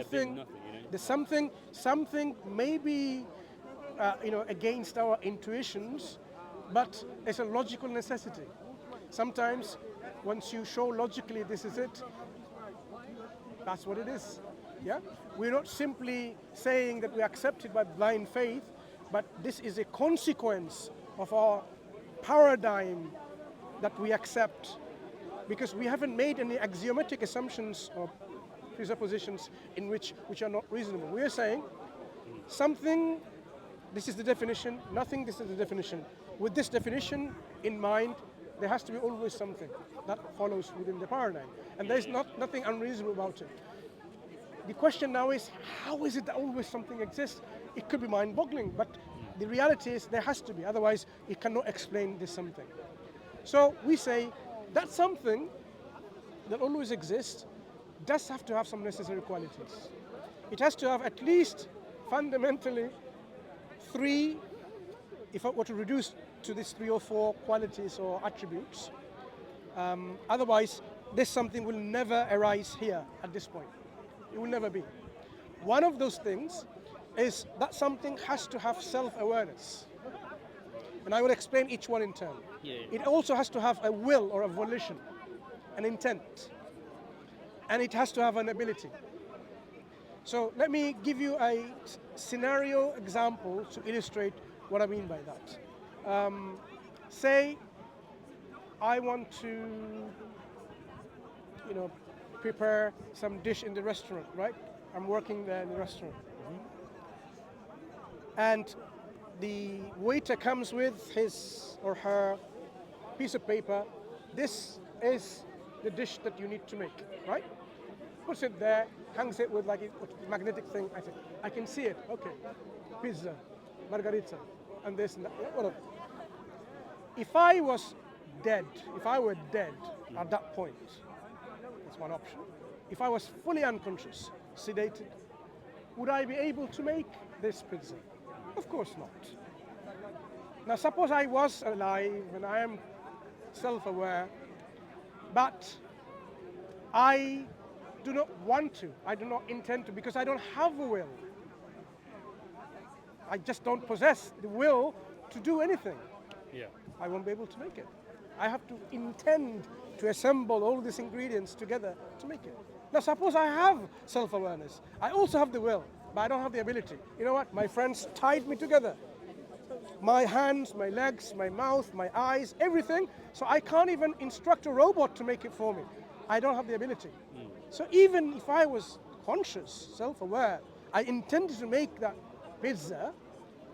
Something, nothing, there's something maybe against our intuitions, but it's a logical necessity. Sometimes, once you show logically this is it, that's what it is. Yeah, we're not simply saying that we accept it by blind faith, but this is a consequence of our paradigm that we accept because we haven't made any axiomatic assumptions or presuppositions which are not reasonable. We are saying something, this is the definition, nothing, this is the definition. With this definition in mind, there has to be always something that follows within the paradigm. And there's nothing unreasonable about it. The question now is, how is it that always something exists? It could be mind-boggling, but the reality is there has to be, otherwise it cannot explain this something. So we say that something that always exists does have to have some necessary qualities. It has to have at least fundamentally three, if I were to reduce to these 3 or 4 qualities or attributes, otherwise this something will never arise here at this point. It will never be. One of those things is that something has to have self-awareness. And I will explain each one in turn. It also has to have a will or a volition, an intent. And it has to have an ability. So let me give you a scenario example to illustrate what I mean by that. Say I want to, prepare some dish in the restaurant, right? I'm working there in the restaurant. And the waiter comes with his or her piece of paper. This is the dish that you need to make, right? Puts it there, hangs it with like a magnetic thing. I say, I can see it. Okay, pizza, margarita, and this and that. Whatever. If I were dead at that point, that's one option. If I was fully unconscious, sedated, would I be able to make this pizza? Of course not. Now suppose I was alive and I am self-aware, but I do not want to, I do not intend to, because I don't have a will. I just don't possess the will to do anything. Yeah. I won't be able to make it. I have to intend to assemble all these ingredients together to make it. Now suppose I have self-awareness. I also have the will, but I don't have the ability. You know what? My friends tied me together. My hands, my legs, my mouth, my eyes, everything. So I can't even instruct a robot to make it for me. I don't have the ability. So even if I was conscious, self-aware, I intended to make that pizza,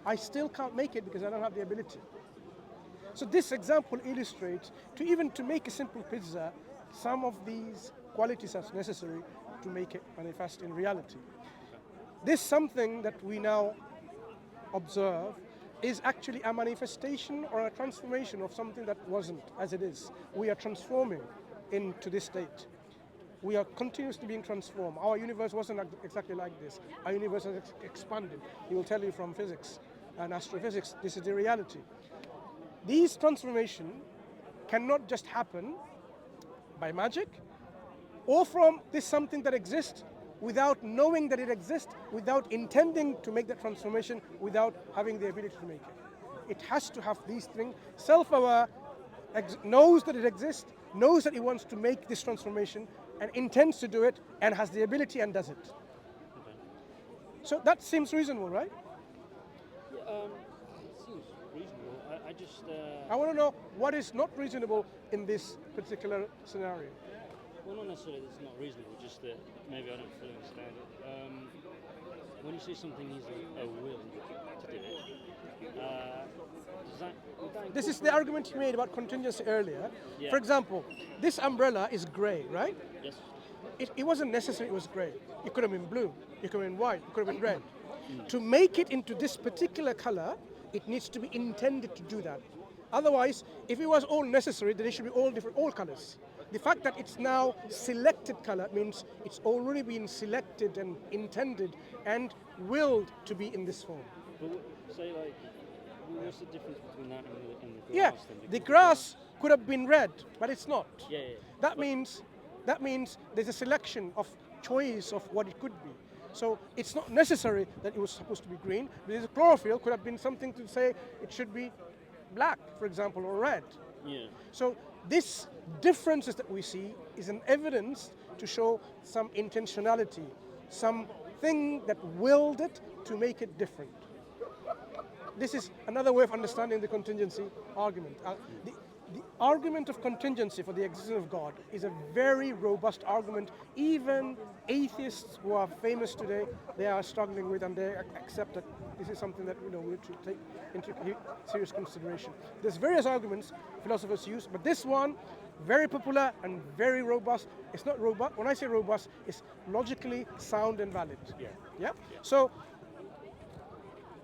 I still can't make it because I don't have the ability. So this example illustrates to make a simple pizza, some of these qualities are necessary to make it manifest in reality. This something that we now observe is actually a manifestation or a transformation of something that wasn't as it is. We are transforming into this state. We are continuously being transformed. Our universe wasn't exactly like this. Our universe has expanded. He will tell you from physics and astrophysics, this is the reality. These transformations cannot just happen by magic or from this something that exists without knowing that it exists, without intending to make that transformation, without having the ability to make it. It has to have these things. Self-aware, knows that it exists, knows that it wants to make this transformation, and intends to do it, and has the ability and does it. Okay. So that seems reasonable, right? It seems reasonable. I just... I want to know what is not reasonable in this particular scenario. Well, not necessarily that it's not reasonable, just that maybe I don't fully understand it. When you say something needs a will to do it, would that This is the argument you made about contingency earlier. Yeah. For example, this umbrella is grey, right? Yes. It wasn't necessary it was grey. It could have been blue, it could have been white, it could have been red. To make it into this particular color, it needs to be intended to do that. Otherwise, if it was all necessary, then it should be all colors. The fact that it's now selected color means it's already been selected and intended and willed to be in this form. But say what's the difference between that and the grass? Yeah, then? the grass could have been red, but it's not. Yeah. That means there's a selection of choice of what it could be. So it's not necessary that it was supposed to be green. Because chlorophyll could have been something to say it should be black, for example, or red. Yeah. So this differences that we see is an evidence to show some intentionality, something that willed it to make it different. This is another way of understanding the contingency argument. The argument of contingency for the existence of God is a very robust argument. Even atheists who are famous today, they are struggling with, and they accept that this is something that we should take into serious consideration. There's various arguments philosophers use, but this one, very popular and very robust. It's not robust. When I say robust, it's logically sound and valid. Yeah. Yeah. So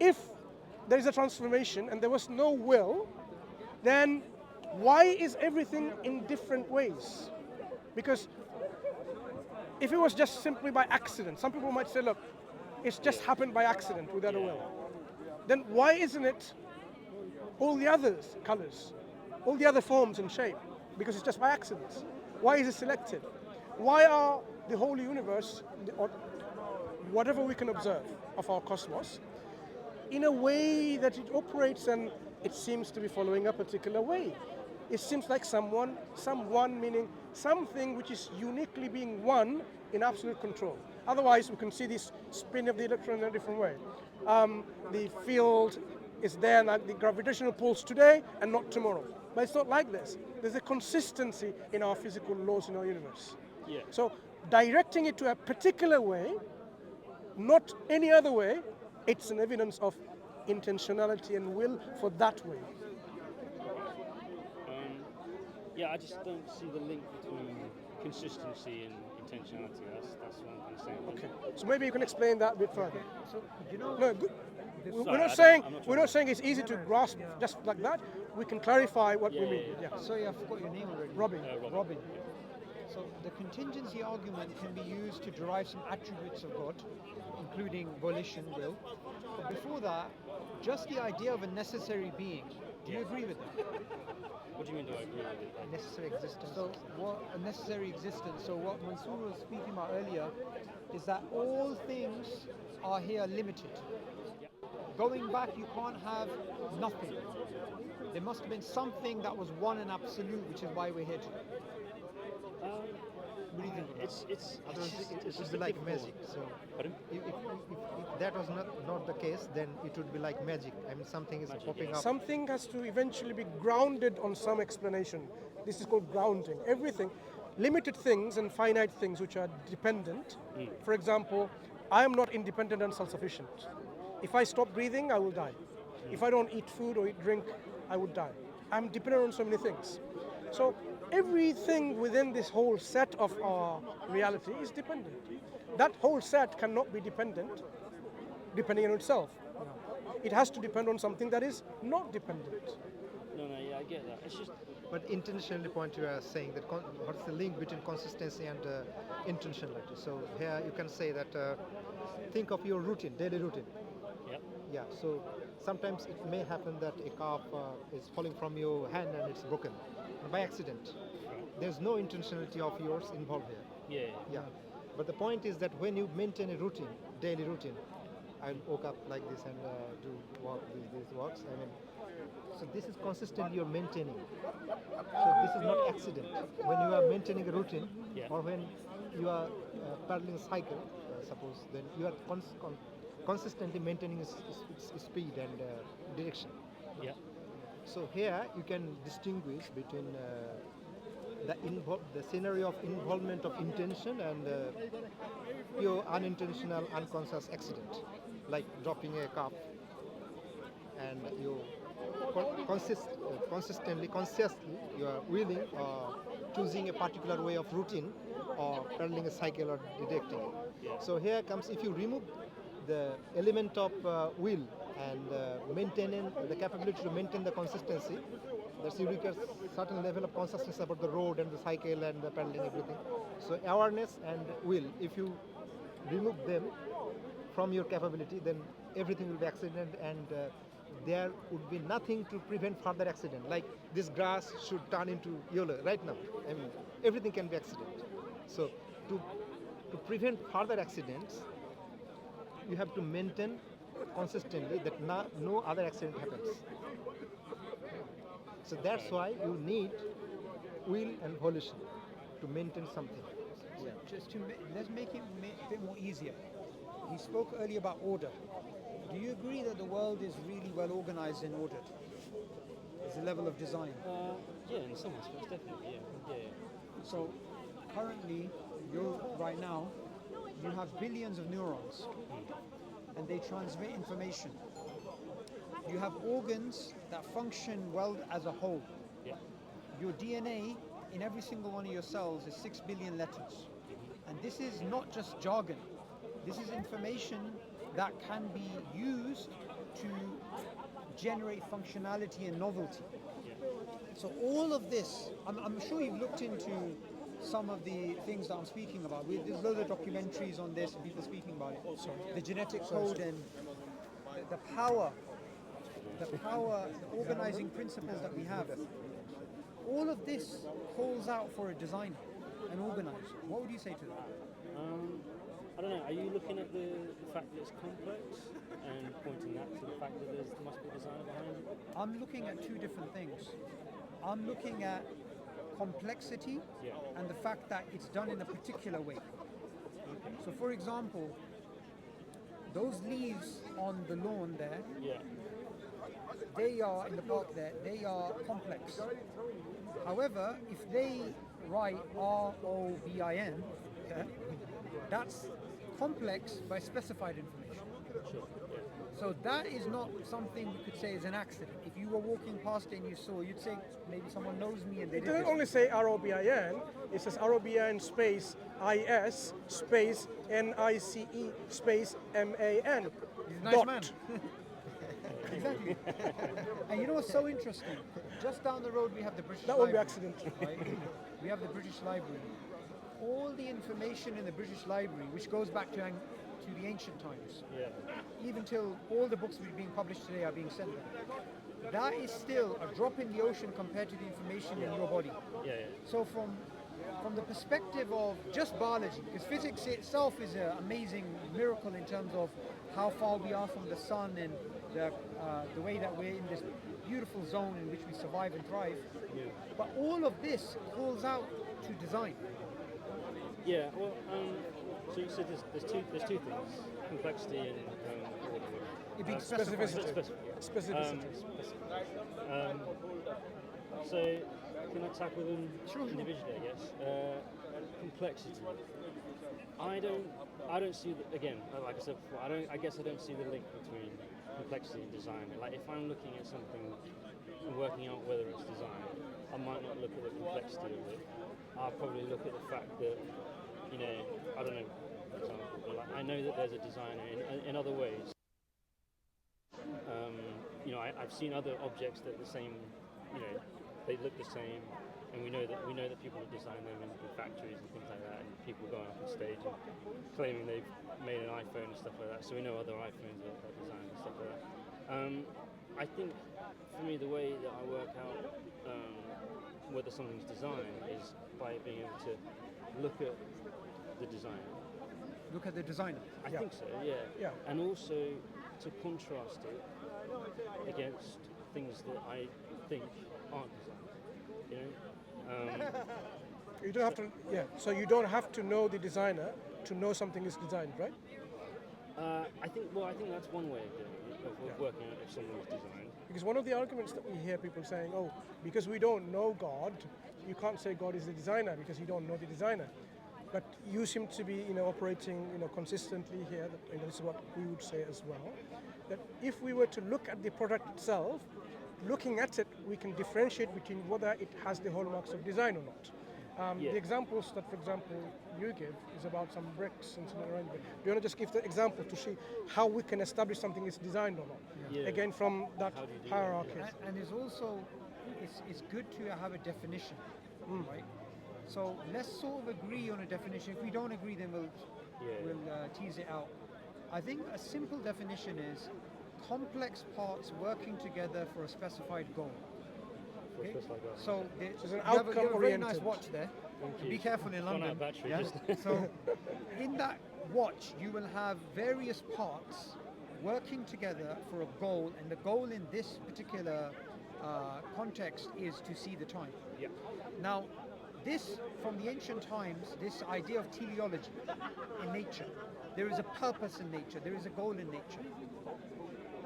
if there is a transformation and there was no will, then why is everything in different ways? Because if it was just simply by accident, some people might say, look, it's just happened by accident without a will. Then why isn't it all the other colors, all the other forms and shape? Because it's just by accident. Why is it selected? Why are the whole universe, or whatever we can observe of our cosmos, in a way that it operates and it seems to be following a particular way? It seems like someone meaning something which is uniquely being one in absolute control. Otherwise, we can see this spin of the electron in a different way. The field is there, like the gravitational pulse today and not tomorrow. But it's not like this. There's a consistency in our physical laws in our universe. Yeah. So directing it to a particular way, not any other way, it's an evidence of intentionality and will for that way. Yeah, I just don't see the link between consistency and intentionality. That's what I'm saying. Okay. So maybe you can explain that a bit further. So, you know, No, good. Sorry, We're not I'm saying not it's easy to grasp just like that. We can clarify what we mean. Yeah. sorry, I forgot your name already. Robin. Robin. So the contingency argument can be used to derive some attributes of God, including volition, will. But before that, just the idea of a necessary being. Do you agree with that? What do you mean? Do I agree with it? A necessary existence. So what a necessary existence. So what Mansur was speaking about earlier is that all things are here limited. Going back, you can't have nothing. There must have been something that was one and absolute, which is why we're here today. What do you think of that? It would just be a like difficult magic. one. So Pardon? if that was not the case, then it would be like magic. I mean, something is popping up. Something has to eventually be grounded on some explanation. This is called grounding. Everything, limited things and finite things which are dependent. For example, I am not independent and self-sufficient. If I stop breathing, I will die. If I don't eat food or eat drink, I would die. I'm dependent on so many things. So everything within this whole set of our reality is dependent. That whole set cannot be dependent, depending on itself. It has to depend on something that is not dependent. No, yeah, I get that. It's just But intentionally point you are saying that what's the link between consistency and intentionality? So here you can say that think of your routine, daily routine. yeah. Yeah, so sometimes it may happen that a calf is falling from your hand and it's broken by accident. There's no intentionality of yours involved here. Yeah. Yeah, but the point is that when you maintain a routine, daily routine, I woke up like this and do these walks. I mean, so this is consistently you're maintaining. So this is not accident. When you are maintaining a routine, Yeah. or when you are paddling a cycle, suppose, then you are consistently maintaining its speed and direction. Yeah. So here you can distinguish between the scenario of involvement of intention and pure unintentional unconscious accident, like dropping a cup and you consistently, consciously you are willing or choosing a particular way of routine or pedaling a cycle or detecting it. Yeah. So here comes, if you remove the element of will and maintaining the capability to maintain the consistency, that's you require certain level of consciousness about the road and the cycle and the pedaling, everything. So awareness and will, if you remove them from your capability, then everything will be accident and there would be nothing to prevent further accident. Like this grass should turn into yellow right now. I mean, everything can be accident. So to prevent further accidents, you have to maintain consistently that no other accident happens. So that's why you need will and volition to maintain something. Just to let's make it a bit more easier. He spoke earlier about order. Do you agree that the world is really well organized and ordered? It's the level of design. Yeah, in some aspects, definitely. Yeah. So currently, right now, you have billions of neurons, and they transmit information. You have organs that function well as a whole. Yeah. Your DNA in every single one of your cells is 6 billion letters. And this is not just jargon. This is information that can be used to generate functionality and novelty. So all of this, I'm sure you've looked into some of the things that I'm speaking about. There's loads of documentaries on this and people speaking about it. The genetic code and the power, the organizing principles that we have. All of this calls out for a designer, an organizer. What would you say to that? I don't know. Are you looking at the fact that it's complex and pointing that to the fact that there must be a designer behind it? I'm looking at two different things. I'm looking at complexity and the fact that it's done in a particular way. So for example, those leaves on the lawn there, they are in the park there, they are complex. However, if they write ROBIN, that's complex by specified information. So that is not something you could say is an accident. If you were walking past and you saw, you'd say maybe someone knows me and they It did doesn't this. only say ROBIN, it says ROBIN space IS space NICE space MAN. He's a nice dot. man. Exactly. And you know what's so interesting? Just down the road we have the British That won't be Library. accidental. Right? We have the British Library. All the information in the British Library, which goes back to the ancient times, even till all the books which are being published today are being sent there. That is still a drop in the ocean compared to the information in your body. So from the perspective of just biology, because physics itself is an amazing miracle in terms of how far we are from the sun and the way that we're in this beautiful zone in which we survive and thrive. But all of this calls out to design. Yeah. Well, so you said there's two things: complexity and order. It being specified. Specificity. So can I tackle them Sure. individually? I guess complexity. I don't see the, again, like I said before, I guess I don't see the link between complexity and design. Like if I'm looking at something and working out whether it's design, I might not look at the complexity of it. I'll probably look at the fact that, I don't know, for example, but like I know that there's a designer in other ways. I've seen other objects that the same, they look the same, and we know that people have designed them in factories and things like that, and people going up on stage and claiming they've made an iPhone and stuff like that. So we know other iPhones are designed and stuff like that. I think for me the way that I work out whether something's designed is by being able to look at the designer. Look at the designer. I think so, yeah. And also to contrast it against things that I think aren't designed. You don't have to, so you don't have to know the designer to know something is designed, right? I think that's one way of doing it, of working out if something is designed. Because one of the arguments that we hear people saying, because we don't know God, you can't say God is the designer because you don't know the designer. But you seem to be, operating, consistently here. That, this is what we would say as well. That if we were to look at the product itself, looking at it, we can differentiate between whether it has the hallmarks of design or not. The examples that, for example, you give is about some bricks and some arrangement. Do you want to just give the example to see how we can establish something is designed or not? Again, from that hierarchy. And it's also, it's good to have a definition, right? So let's sort of agree on a definition. If we don't agree, then we'll tease it out. I think a simple definition is complex parts working together for a specified goal. Okay? So it's an you have a very outcome-oriented. nice watch there. Be careful in London. Battery, Yeah? So in that watch, you will have various parts working together for a goal, and the goal in this particular context is to see the time. Yeah. Now, this, from the ancient times, this idea of teleology in nature, there is a purpose in nature, there is a goal in nature.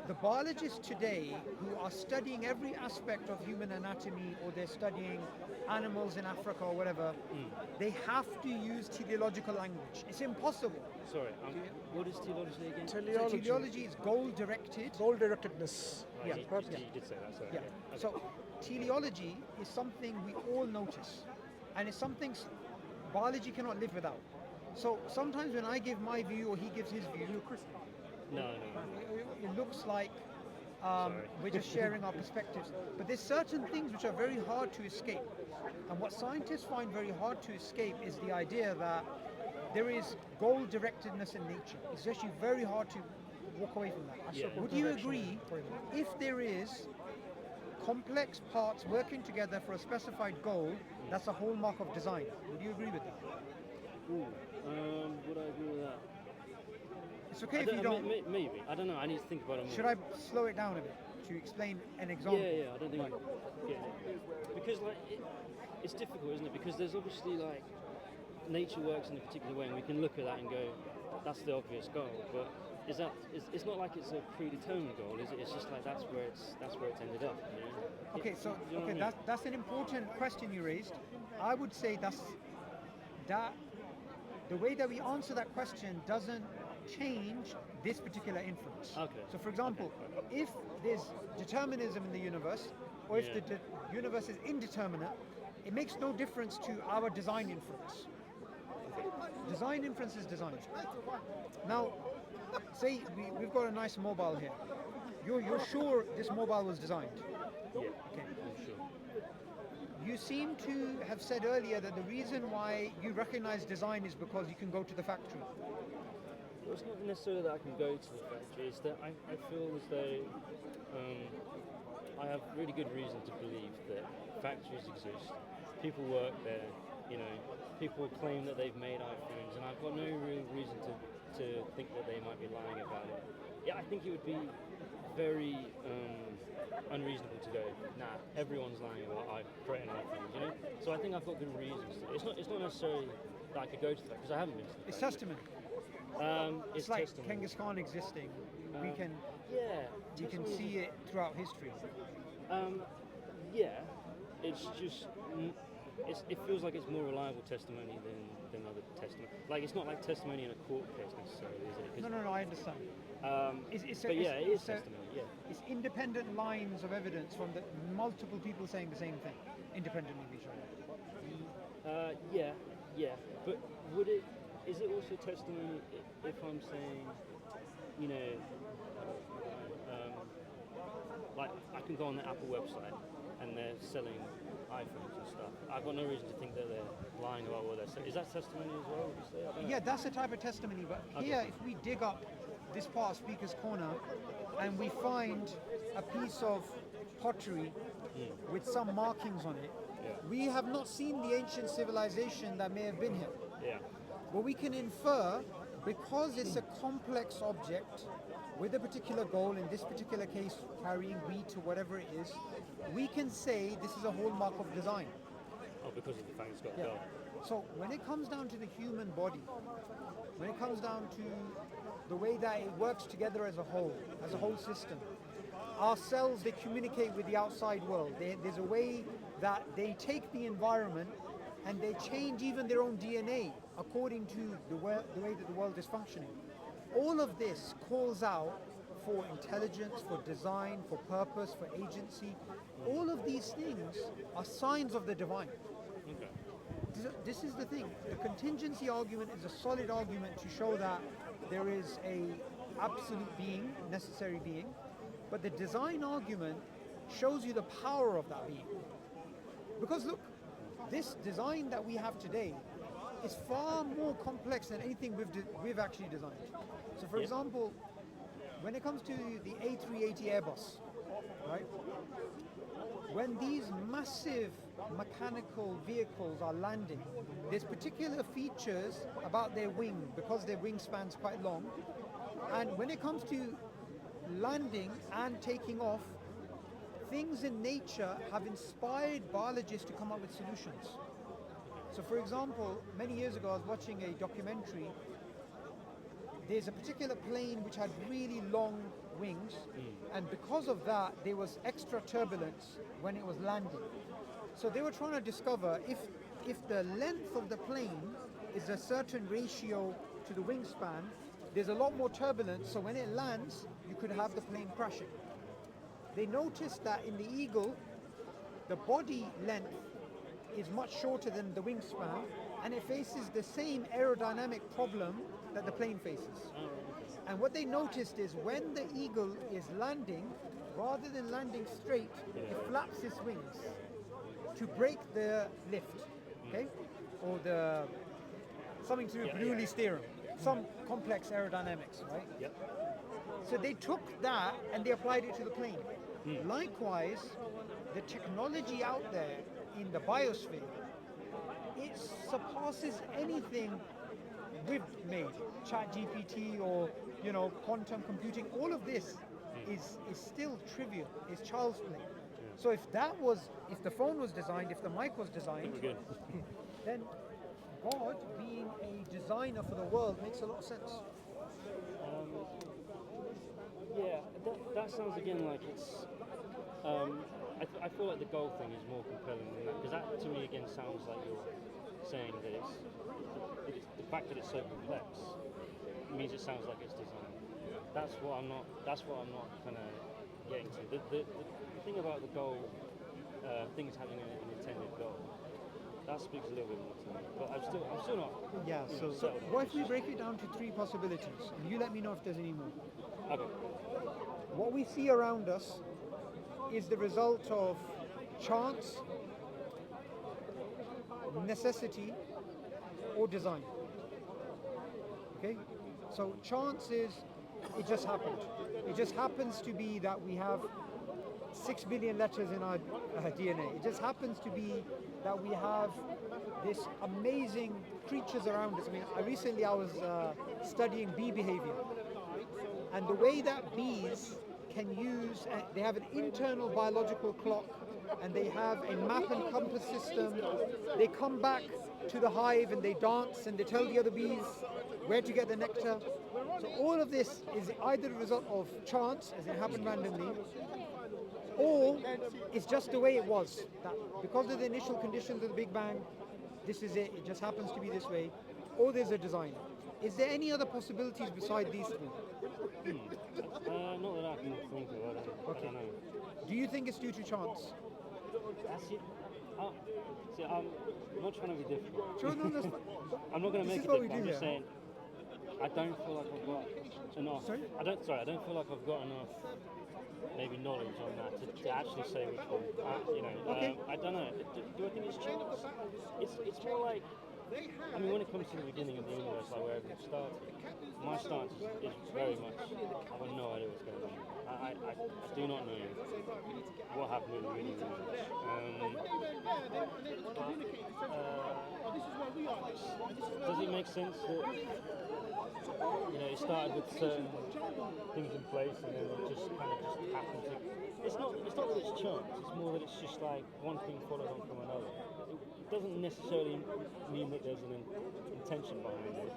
The biologists today who are studying every aspect of human anatomy, or they're studying animals in Africa or whatever, they have to use teleological language. It's impossible. Sorry, what is teleology again? So Teleology. teleology is goal-directed. Goal-directedness. Right, Yeah. you did say that, sorry. Yeah. Okay. So teleology is something we all notice, and it's something biology cannot live without. So sometimes when I give my view or he gives his view, No. it looks like Sorry. we're just sharing our perspectives. But there's certain things which are very hard to escape. And what scientists find very hard to escape is the idea that there is goal-directedness in nature. It's actually very hard to walk away from that. Yeah. Would you agree, if there is complex parts working together for a specified goal, that's a hallmark of design? Would you agree with that? Would I agree with that? It's okay if you don't. Maybe. I don't know. I need to think about it more. Should I slow it down a bit to explain an example? Yeah. I don't think. Yeah. Because it's difficult, isn't it? Because there's obviously like nature works in a particular way, and we can look at that and go, that's the obvious goal. But it's not like it's a predetermined goal, is it? It's just like that's where it's ended up. You know? Okay, so You know what I mean? that's an important question you raised. I would say that the way that we answer that question doesn't change this particular inference. Okay. So for example, if there's determinism in the universe, or if Yeah. the universe is indeterminate, it makes no difference to our design inference. Design inference is design. Now, say we've got a nice mobile here. You're sure this mobile was designed? Yeah. Okay. I'm sure. You seem to have said earlier that the reason why you recognize design is because you can go to the factory. Well, it's not necessarily that I can go to the factory, it's that I feel as though I have really good reason to believe that factories exist, people work there, you know, people claim that they've made iPhones, and I've got no real reason to think that they might be lying about it. Yeah, I think it would be very unreasonable to go, nah, everyone's lying about creating iPhones, you know? So I think I've got good reasons to. It's not necessarily that I could go to that, because I haven't been to the It's factory. testimony. It's like testimony. Genghis Khan existing. We can testimony see it throughout history. Yeah, it's just it feels like it's more reliable testimony than other testimony. Like it's not like testimony in a court case necessarily, is it? 'Cause, No, I understand. It's but yeah, it is it's a- testimony. Yeah. It's independent lines of evidence from the multiple people saying the same thing, independently of each other. Yeah. But is it also testimony if I'm saying, you know, like I can go on the Apple website and they're selling iPhones and stuff. I've got no reason to think that they're lying about what they're saying. Is that testimony as well, would you say? I don't know. Yeah, that's a type of testimony. But here, if we dig up this part of Speaker's Corner and we find a piece of pottery with some markings on it, we have not seen the ancient civilization that may have been here. Yeah. But we can infer, because it's a complex object with a particular goal, in this particular case carrying wheat or whatever it is, we can say this is a hallmark of design. Oh, because of the fact it's got Yeah. gold. So when it comes down to the human body, when it comes down to the way that it works together as a whole system, our cells, they communicate with the outside world. There's a way that they take the environment and they change even their own DNA according to the way that the world is functioning. All of this calls out for intelligence, for design, for purpose, for agency. All of these things are signs of the divine. Okay. This is the thing. The contingency argument is a solid argument to show that there is a absolute being, necessary being, but the design argument shows you the power of that being. Because look, this design that we have today is far more complex than anything we've actually designed. So for example, when it comes to the A380 Airbus, right? when these massive mechanical vehicles are landing, there's particular features about their wing because their wingspan's quite long. And when it comes to landing and taking off, things in nature have inspired biologists to come up with solutions. So for example, many years ago I was watching a documentary. There's a particular plane which had really long wings, and because of that there was extra turbulence when it was landing. So they were trying to discover if the length of the plane is a certain ratio to the wingspan, there's a lot more turbulence, so when it lands you could have the plane crashing. They noticed that in the Eagle the body length is much shorter than the wingspan, and it faces the same aerodynamic problem that the plane faces. And what they noticed is when the Eagle is landing, rather than landing straight, it flaps its wings to break the lift, okay? Or the something to do with Bernoulli's theorem, some complex aerodynamics, right? Yep. So they took that and they applied it to the plane. Likewise, the technology out there in the biosphere, it surpasses anything we've made. ChatGPT or quantum computing, all of this is still trivial, is child's play. So if the phone was designed, if the mic was designed, then God being a designer for the world makes a lot of sense. Yeah, that sounds again like it's. I feel like the goal thing is more compelling than that, because that to me again sounds like you're saying that it's the fact that it's so complex means it sounds like it's designed. That's what I'm not kind of getting to. The thing about the goal, things having an intended goal, that speaks a little bit more to me. But I'm still not. Yeah. So what if we break it down to three possibilities, and you let me know if there's any more. Okay. What we see around us is the result of chance, necessity, or design. Okay? So chance is, it just happened. It just happens to be that we have 6 billion letters in our DNA. It just happens to be that we have this amazing creatures around us. I mean, recently I was studying bee behavior. And the way that bees can use, they have an internal biological clock, and they have a map and compass system. They come back to the hive and they dance and they tell the other bees where to get the nectar. So all of this is either a result of chance, as it happened randomly, or it's just the way it was. That because of the initial conditions of the Big Bang, this is it. It just happens to be this way. Or there's a design. Is there any other possibilities beside these three? Not that I can think of. I don't know. Do you think it's due to chance? That's it. See, I'm not trying to be difficult. Sure, no, that's fine. I'm not going to This make is it what we difficult. I'm do just here. saying. I don't feel like I've got enough. Sorry? I don't feel like I've got enough. Maybe knowledge on that to actually say which one. Okay. I don't know. Do I think it's chance? It's more like. I mean, when it comes to the beginning of the universe, like where everything started, my stance is very much, I have no idea what's going on. I do not know what happened with the universe. Does it make sense that, it started with certain things in place and then it just kind of just happened to... It's not that it's chance, it's more that it's just like one thing follows on from another. It doesn't necessarily mean that there's an intention behind it.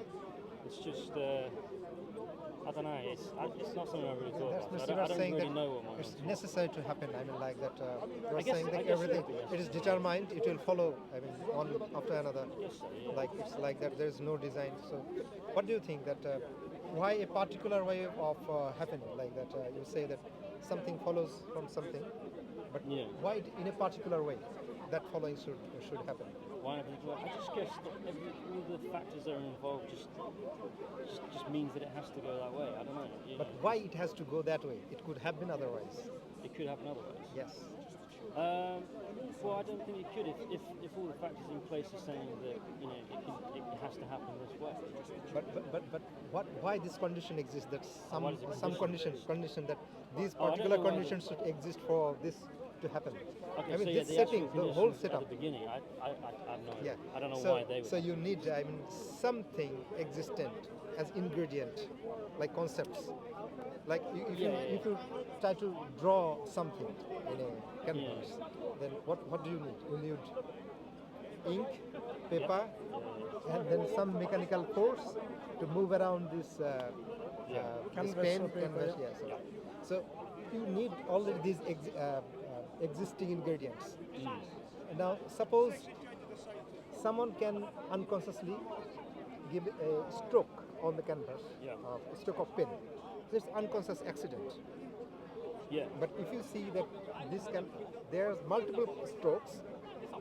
It's just, I don't know, it's not something I really thought about. So I don't really know what my it's answer is. necessary to happen. I mean, like that. You are guess- saying I that guess everything so, yes. it is determined. It will follow. I mean, one after another. Yes, sir, yeah. Like it's like that. There is no design. So, what do you think that? Why a particular way of happen like that? You say that something follows from something, but Yeah. why in a particular way that following should happen? Why not? I just guess that all the factors that are involved just means that it has to go that way. I don't know. But why it has to go that way? It could have been otherwise. It could happen otherwise. Yes. Well, I don't think it could if all the factors in place are saying that it has to happen this way. But why this condition exists? That Why does it some condition? condition that these Oh, I don't particular know why conditions should exist for this to happen. Okay, I mean, so yeah, this the setting, actual the whole conditions setup. at the beginning, I have no idea. Yeah. I don't know so, why they would. So you need, I mean, something existent as ingredient, like concepts. Like if you try to draw something in a canvas, then what do you need? You need ink, paper, and then some mechanical force to move around this this Canvas pen, or paper, canvas. yeah. Yes. So you need already these existing ingredients. Now, suppose someone can unconsciously give a stroke on the canvas, a stroke of pen. This unconscious accident. Yeah. But if you see that there's multiple strokes,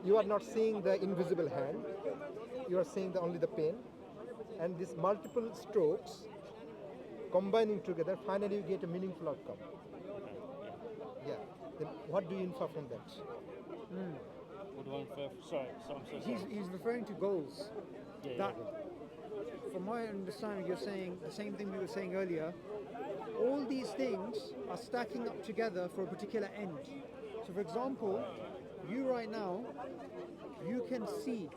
you are not seeing the invisible hand. You are seeing only the pen, and these multiple strokes combining together, finally you get a meaningful outcome. Yeah. Then what do you infer from that? What do I infer? Sorry, so I'm so sorry. He's referring to goals. Yeah, That, from my understanding, you're saying the same thing we were saying earlier. All these things are stacking up together for a particular end. So, for example, you right now, you can see,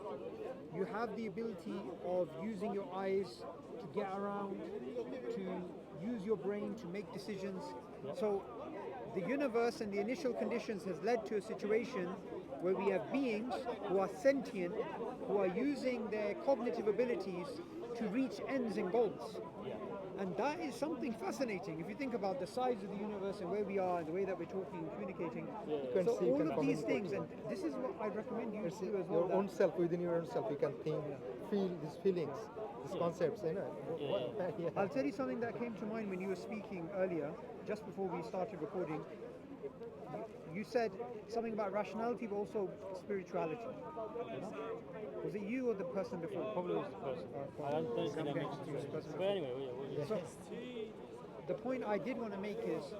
you have the ability of using your eyes to get around, to use your brain to make decisions. So, the universe and the initial conditions has led to a situation where we have beings who are sentient, who are using their cognitive abilities to reach ends and goals. And that is something fascinating if you think about the size of the universe and where we are and the way that we're talking and communicating. can So see, you all can of these communicate. things, and this is what I recommend you It's to do as well. your own that- self, within your own self, you can think, feel these feelings, these concepts, you know. Yeah. I'll tell you something that came to mind when you were speaking earlier, just before we started recording. You said something about rationality, but also spirituality. Was it you or the person before? Probably was the person. I don't think that makes sense. But anyway, So, the point I did want to make is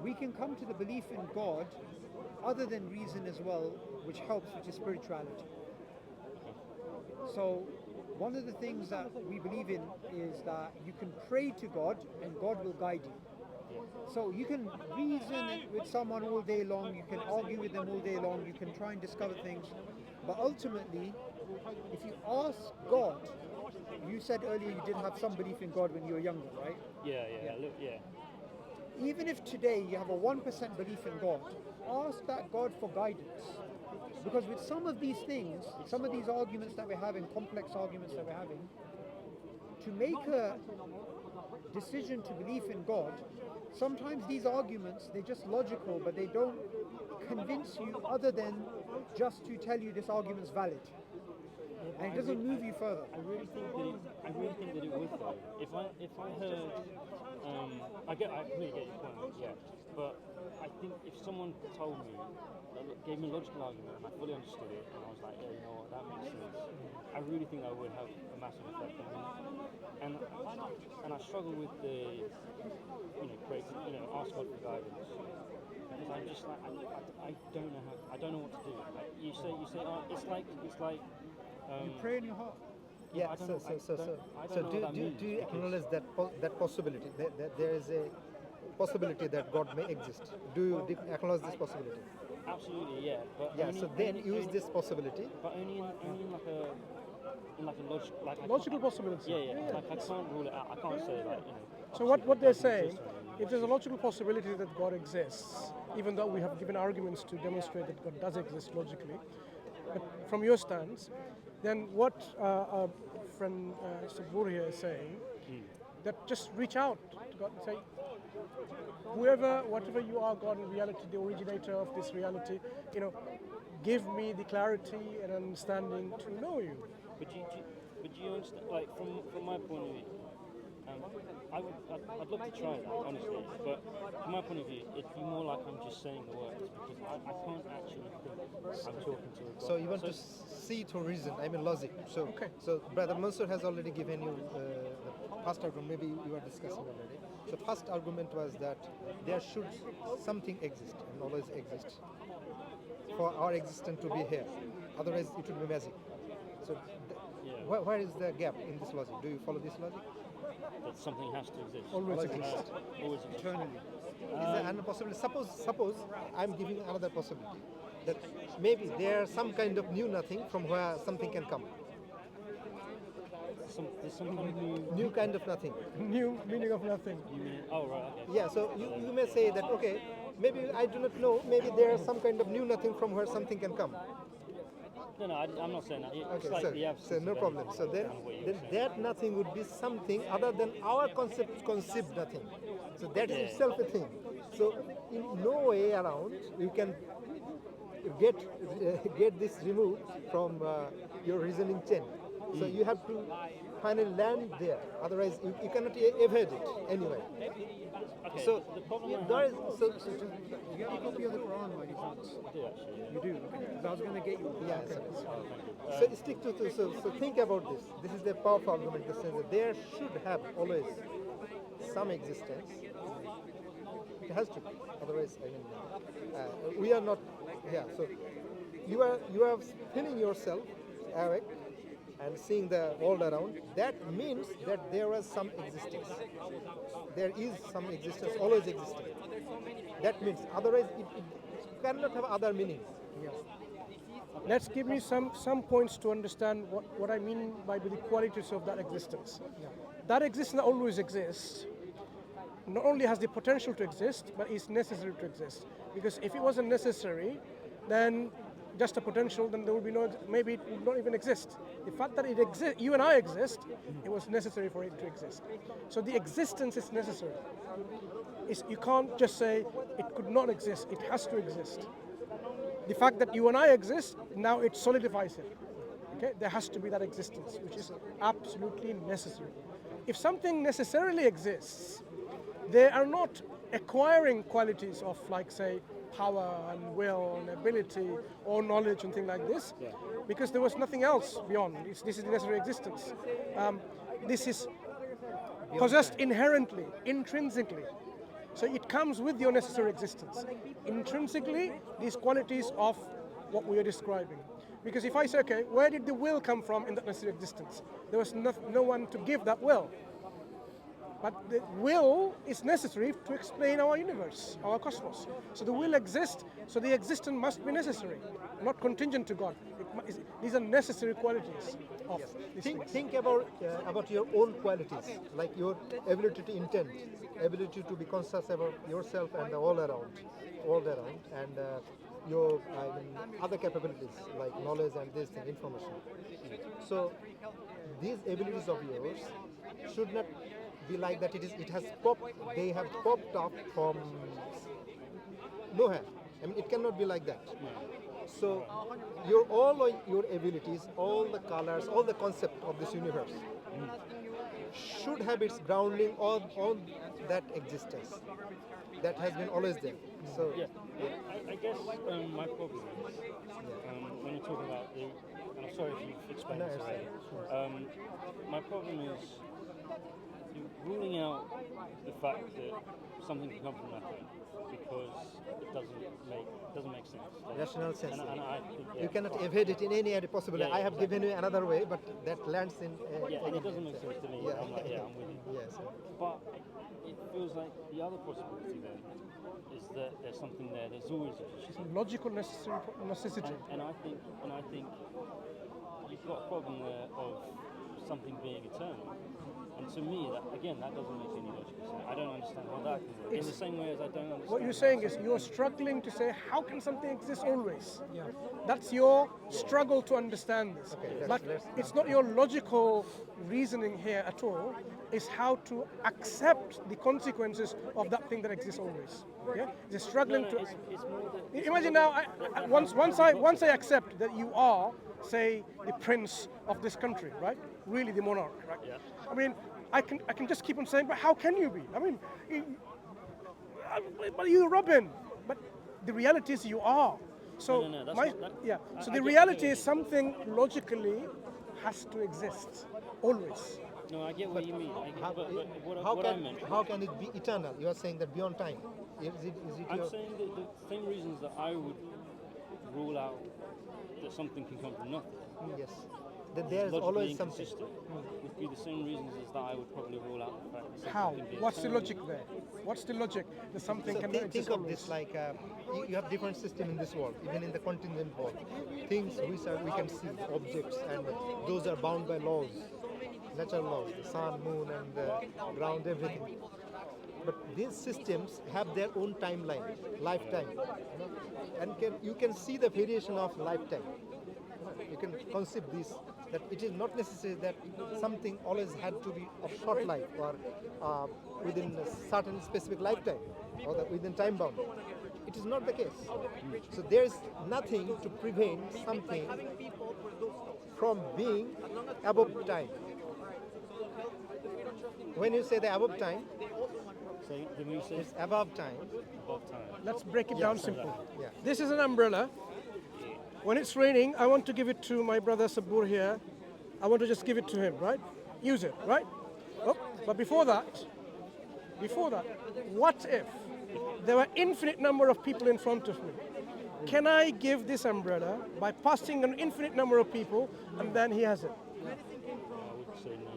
we can come to the belief in God other than reason as well, which helps, which is spirituality. So one of the things that we believe in is that you can pray to God and God will guide you. So you can reason with someone all day long, you can argue with them all day long, you can try and discover things, but ultimately, if you ask God, you said earlier you did have some belief in God when you were younger, right? Yeah. Even if today you have a 1% belief in God, ask that God for guidance. Because with some of these things, some of these arguments that we're having, complex arguments that we're having, to make a decision to believe in God, sometimes these arguments, they're just logical, but they don't convince you other than just to tell you this argument's valid. And it doesn't move you further. I really think that it would though. If I heard, I completely get your point. Yeah, but I think if someone told me, gave me a logical argument, and I fully understood it, and I was like, yeah, you know what, that makes sense. I really think that would have a massive effect on me. And I struggle with the, ask God for guidance. Because I'm just like, I don't know how, I don't know what to do. Like you say, oh, it's like. You pray in your heart. Yeah. I don't know Do you acknowledge that possibility? That there is a possibility that God may exist. Do you acknowledge this possibility? Absolutely, yeah. But Yeah. only, So then only, use only, this possibility. But only in like a logical, like Logical possibility. Yeah. Like I can't rule it out. I can't say like So what they're doesn't saying, exist or anything. if there's a logical possibility that God exists, even though we have given arguments to demonstrate that God does exist logically, but from your stance, then what our friend Saboor here is saying, that just reach out to God and say, whatever you are, God in reality, the originator of this reality, give me the clarity and understanding to know you. But do you understand? Like from my point of view, I'd love to try that honestly. But from my point of view, it'd be more like I'm just saying the words because I can't actually think I'm talking to a God. So you want to see through reason, I mean logic. So, Okay. So Brother Mansur has already given you the first argument, maybe you were discussing already. So first argument was that there should something exist and always exist for our existence to be here. Otherwise it would be magic. So where is the gap in this logic? Do you follow this logic? That something has to exist. Always exist. Always exist. Eternally. Is there another possibility? Suppose I'm giving another possibility that maybe there's some kind of new nothing from where something can come. There's some kind of New kind of nothing. New meaning of nothing. Oh right. Okay. Yeah, so you may say that, okay, maybe I do not know, maybe there's some kind of new nothing from where something can come. No, I'm not saying that. It's Okay, like so, the absence so no of problem. anything, So then, kind of what you then were saying. that nothing would be something other than our conceived nothing. So that is Yeah. itself a thing. So in no way around you can get this removed from your reasoning chain. So you have to finally land there. Otherwise, you cannot evade it anyway. Okay, So the problem I there have, is so You have a copy of the Quran by any chance? I do actually. You do? Okay. 'Cause I was going to get you one. yeah. Okay. So stick to so think about this. This is the powerful argument. The sense that there should have always some existence. It has to be. Otherwise, I mean, we are not. Yeah. So you are feeling yourself awake and seeing the world around. That means that there was some existence. There is some existence, always existing. That means otherwise it cannot have other meanings. Let's give me some points to understand what I mean by the qualities of that existence. That existence always exists. Not only has the potential to exist, but is necessary to exist. Because if it wasn't necessary, then just a potential, then there would be no, maybe it would not even exist. The fact that it exists, you and I exist, it was necessary for it to exist. So the existence is necessary. You can't just say it could not exist, it has to exist. The fact that you and I exist, now it solidifies it. Okay? There has to be that existence, which is absolutely necessary. If something necessarily exists, they are not acquiring qualities of, like, say, power and will and ability or knowledge and things like this, because there was nothing else beyond. This is the necessary existence. This is possessed inherently, intrinsically. So it comes with your necessary existence. Intrinsically, these qualities of what we are describing. Because if I say, okay, where did the will come from in that necessary existence? There was no one to give that will. But the will is necessary to explain our universe, our cosmos. So the will exists, so the existence must be necessary, not contingent to God. These are necessary qualities of these things. Think about your own qualities, like your ability to intend, ability to be conscious about yourself and the all around, and your other capabilities like knowledge and this thing, information. So these abilities of yours should not be like that. They have popped up from nowhere. I mean, it cannot be like that. So all your abilities, all the colors, all the concept of this universe should have its grounding on that existence that has been always there. So Yeah, I guess my problem is when you're talking about the, and I'm sorry if you've explained No, this it's already. My problem is ruling out the fact that something can come from nothing because it doesn't make sense. rational sense. And I think, You cannot evade it in any other possible. Yeah, I have given you another way, but that lands in. and it doesn't make sense to me. Yeah. I'm like, I'm with you. Yes. But it feels like the other possibility then is that there's something there. There's always a Logical necessity. and I think you've got a problem there of something being eternal. And to me, that doesn't make any logical sense. I don't understand how that can work. In the same way as I don't understand. What you're saying is you're struggling to say, how can something exist always? That's your struggle to understand this. But it's not your logical reasoning here at all. It's how to accept the consequences of that thing that exists always. Yeah, you're struggling to. It's more that Imagine now, once I accept that you are, say, the prince of this country, right? Really, the monarch, right? Yeah. I mean, I can just keep on saying, but how can you be? I mean, but you're Robin. But the reality is you are. So No, that's not- that- yeah. I- So I the get reality what is something logically has to exist always. No, I get what you mean. I get, How, but how what I can meant. how can it be eternal? You are saying that beyond time. Is it I'm your saying that the same reasons that I would rule out that something can come from nothing. yes? that there is logically always something. inconsistent would be the same reasons as that I would probably rule out the fact that something How? can be What's the eternal. logic there? What's the logic that something So can think exist of always? this like you have different system in this world, even in the contingent world. Things we can see, objects, and those are bound by laws, natural laws, the sun, moon, and the ground, everything. But these systems have their own timeline, lifetime, and you can see the variation of lifetime. You can conceive this, that it is not necessary that something always had to be of short life or within a certain specific lifetime or within time bound. It is not the case. So there is nothing to prevent something from being above time. When you say the above time, So then we say it's above time. above time. Let's break it down simple. Yeah. This is an umbrella. When it's raining, I want to give it to my brother Saboor here. I want to just give it to him, right? Use it, right? Oh, but before that, what if there were infinite number of people in front of me? Can I give this umbrella by passing an infinite number of people and then he has it? I would say no.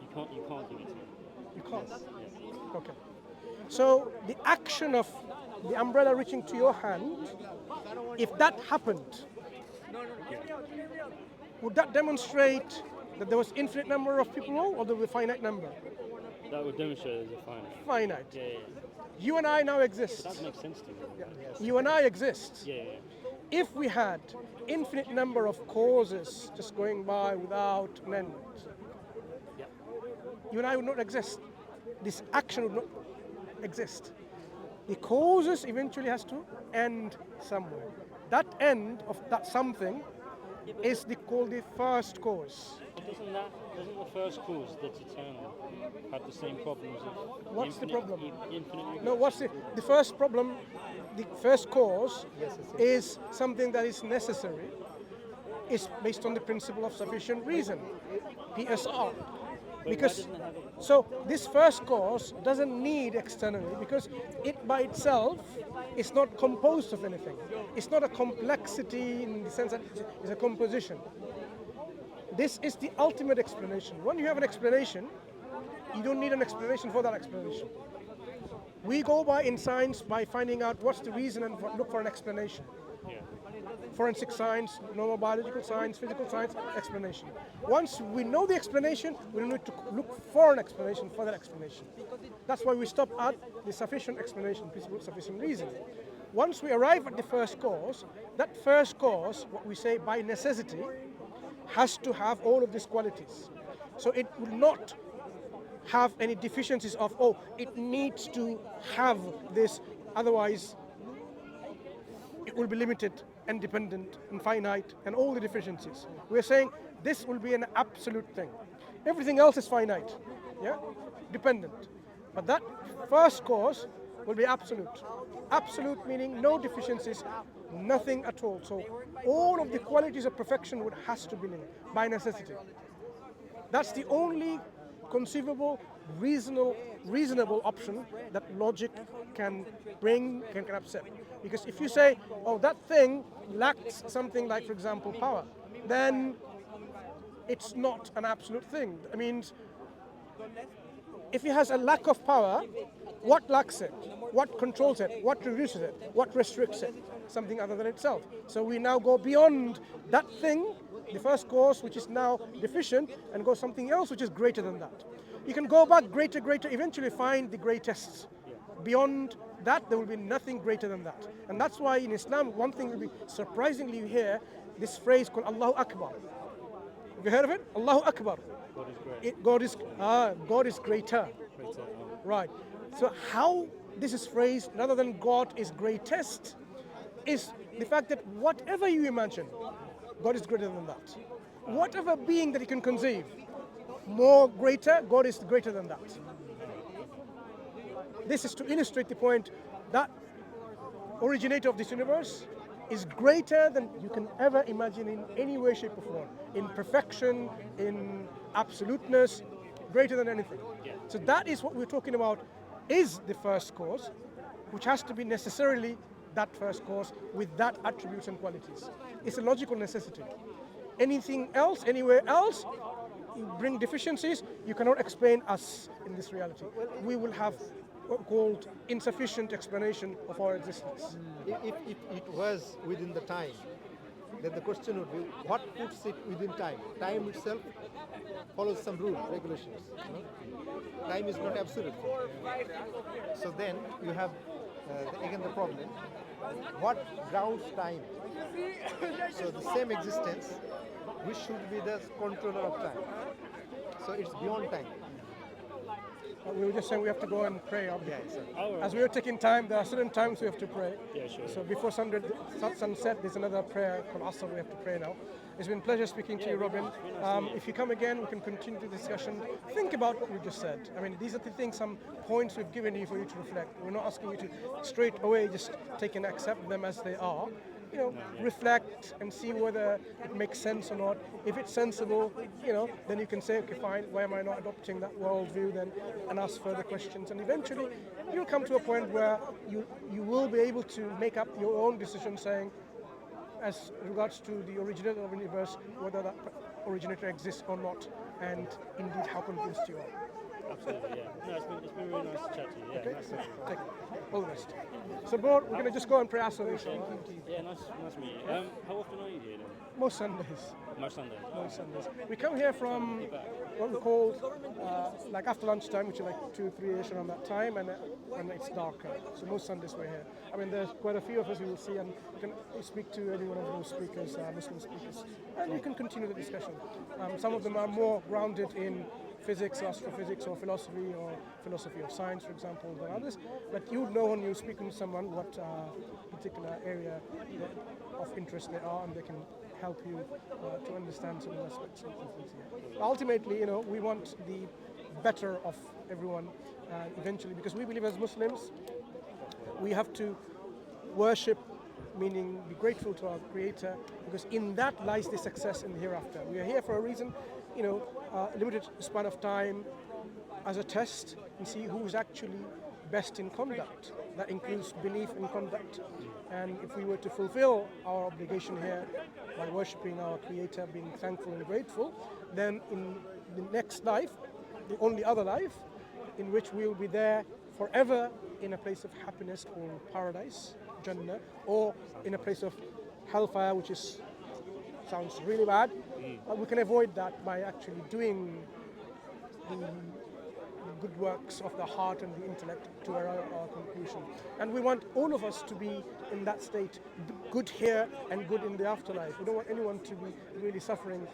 You can't give it to me. You can't. Yeah. Okay. So the action of the umbrella reaching to your hand, if that happened, would that demonstrate that there was infinite number of people or there was a finite number? That would demonstrate there's a finite. Finite. Yeah, yeah. You and I now exist. That makes sense to me. You and I exist. Yeah, yeah. If we had infinite number of causes just going by without an end, Yeah. you and I would not exist. This action would not exist. The causes eventually has to end somewhere. That end of that something is called the first cause. But doesn't the first cause that's eternal have the same problems of What's the infinite, problem? infinite No, what's the first problem? The first cause Yes, is something that is necessary. Is based on the principle of sufficient reason, PSR. Because doesn't it have a- so this first cause doesn't need externally because it by itself is not composed of anything. It's not a complexity in the sense that it's a composition. This is the ultimate explanation. When you have an explanation, you don't need an explanation for that explanation. We go by in science by finding out what's the reason and look for an explanation. Yeah. Forensic science, normal biological science, physical science, explanation. Once we know the explanation, we don't need to look for an explanation for that explanation. That's why we stop at the sufficient explanation, principle of sufficient reason. Once we arrive at the first cause, that first cause, what we say by necessity, has to have all of these qualities. So it will not have any deficiencies of, oh, it needs to have this, otherwise it will be limited and dependent and finite and all the deficiencies. We're saying this will be an absolute thing. Everything else is finite, yeah, dependent. But that first cause will be absolute. Absolute meaning no deficiencies, nothing at all. So all of the qualities of perfection has to be in by necessity. That's the only conceivable, reasonable option that logic can bring, can accept. Because if you say, oh, that thing lacks something like, for example, power, then it's not an absolute thing. That means if it has a lack of power, what lacks it? What controls it? What reduces it? What restricts it? Something other than itself. So we now go beyond that thing, the first cause, which is now deficient, and go something else which is greater than that. You can go back greater, eventually find the greatest. Beyond that, there will be nothing greater than that. And that's why in Islam, one thing will be surprisingly you hear this phrase called Allahu Akbar. Have you heard of it? Allahu Akbar. God is great. God is greater. Greater, Right. So how this is phrased, rather than God is greatest, is the fact that whatever you imagine, God is greater than that. Whatever being that you can conceive, more greater, God is greater than that. This is to illustrate the point that originator of this universe is greater than you can ever imagine in any way, shape, or form. In perfection, in absoluteness, greater than anything. Yeah. So that is what we're talking about, is the first cause, which has to be necessarily that first cause with that attributes and qualities. It's a logical necessity. Anything else, anywhere else, you bring deficiencies, you cannot explain us in this reality. We will have what called insufficient explanation of our existence. If it was within the time, then the question would be, what puts it within time? Time itself follows some rules, regulations. You know? Time is not absolute. So then you have again the problem. What grounds time? So the same existence, which should be the controller of time. So it's beyond time. We were just saying we have to go and pray. Yeah, so As we are taking time, there are certain times we have to pray. Yeah, sure. So before sunset, there's another prayer called Asr we have to pray now. It's been a pleasure speaking to you, Robin. If you come again, we can continue the discussion. Think about what you just said. I mean, these are the things, some points we've given you for you to reflect. We're not asking you to straight away just take and accept them as they are. You know, reflect and see whether it makes sense or not. If it's sensible, you know, then you can say, okay, fine, why am I not adopting that worldview then, and ask further questions. And eventually, you'll come to a point where you will be able to make up your own decision saying, as regards to the originator of the universe, whether that originator exists or not, and indeed how convinced you are. Absolutely, yeah. No, it's been really nice to chat to you. Yeah, Okay? nice to meet you. Take it. All the best. So, Bor, we're going to just go and pray Asr, inshallah. Yeah, nice to meet you. How often are you here then? Most Sundays. Most Sundays. Most Sundays. We come here from what we call like after lunchtime, which is like 2-3ish around that time, and when it's darker. So most Sundays we're here. I mean, there's quite a few of us you will see, and you can speak to any one of those speakers, Muslim speakers, and you can continue the discussion. Some of them are more grounded in physics, astrophysics, or philosophy of science, for example, than others. But you would know when you're speaking to someone what particular area of interest they are, and they can help you to understand some aspects of things here. Ultimately, you know, we want the better of everyone eventually, because we believe as Muslims, we have to worship, meaning be grateful to our Creator, because in that lies the success in the hereafter. We are here for a reason, you know, limited span of time as a test and see who's actually best in conduct. That includes belief and conduct. And if we were to fulfill our obligation here by worshipping our Creator, being thankful and grateful, then in the next life, the only other life, in which we will be there forever in a place of happiness called paradise, Jannah, or in a place of hellfire, which sounds really bad. We can avoid that by actually doing the good works of the heart and the intellect to our conclusion. And we want all of us to be in that state, good here and good in the afterlife. We don't want anyone to be really suffering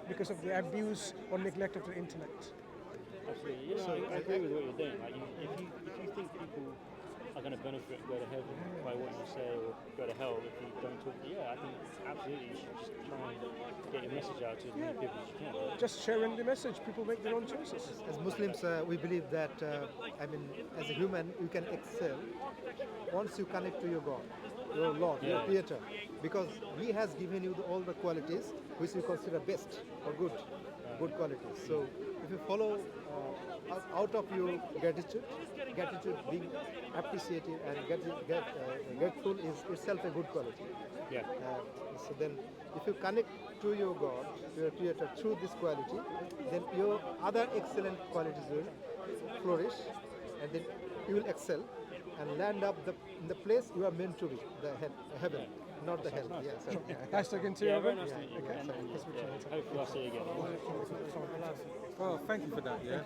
because of the abuse or neglect of the intellect. Absolutely. You know, I agree with what you're doing. Like, if you think people are going to benefit, go to heaven by what you say, or go to hell if you don't talk, I think absolutely you should just try and get your message out to as many people as you can. Right? Just sharing the message, people make their own choices. as Muslims, we believe that, as a human, you can excel once you connect to your God, your Lord, your Creator, because He has given you all the qualities which you consider best or good qualities. So if you follow out of your gratitude being appreciative and grateful is itself a good quality. Yeah. So then, if you connect to your God, to your Creator through this quality, then your other excellent qualities will flourish, and then you will excel and land up in the place you are meant to be, the heaven, not the hell. Nice. Yeah, so, Nice talking to you, Yeah, very Robin. nice to meet you. Okay. And, hopefully I'll see you again. Well, thank you for that. Yeah.